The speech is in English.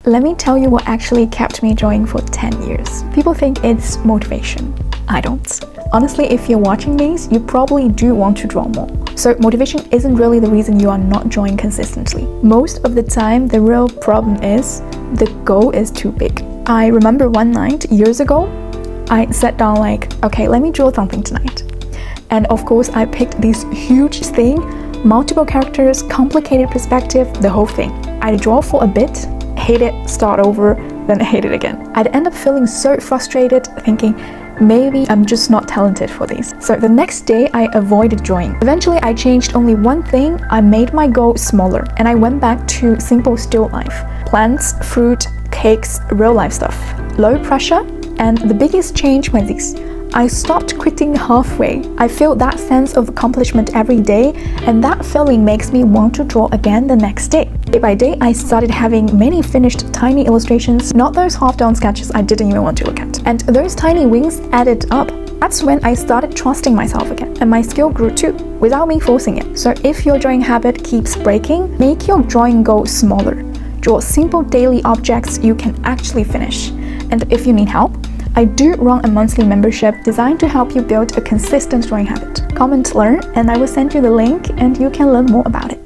Let me tell you what actually kept me drawing for 10 years. People think it's motivation. I don't. Honestly, if you're watching these, you probably do want to draw more. So motivation isn't really the reason you are not drawing consistently. Most of the time, the real problem is the goal is too big. I remember one night, years ago, I sat down like, okay, let me draw something tonight. And of course, I picked this huge thing, multiple characters, complicated perspective, the whole thing. I'd draw for a bit, hate it, start over, then hate it again. I'd end up feeling so frustrated, thinking, maybe I'm just not talented for this. So the next day, I avoided drawing. Eventually, I changed only one thing. I made my goal smaller, and I went back to simple still life. Plants, fruit, cakes, real life stuff. Low pressure, and the biggest change was this. I stopped quitting halfway. I feel that sense of accomplishment every day, and that feeling makes me want to draw again the next day. Day by day, I started having many finished tiny illustrations, not those half-done sketches I didn't even want to look at. And those tiny wings added up. That's when I started trusting myself again, and my skill grew too, without me forcing it. So if your drawing habit keeps breaking, make your drawing goal smaller. Draw simple daily objects you can actually finish. And if you need help, I do run a monthly membership designed to help you build a consistent drawing habit. Comment learn, and I will send you the link and you can learn more about it.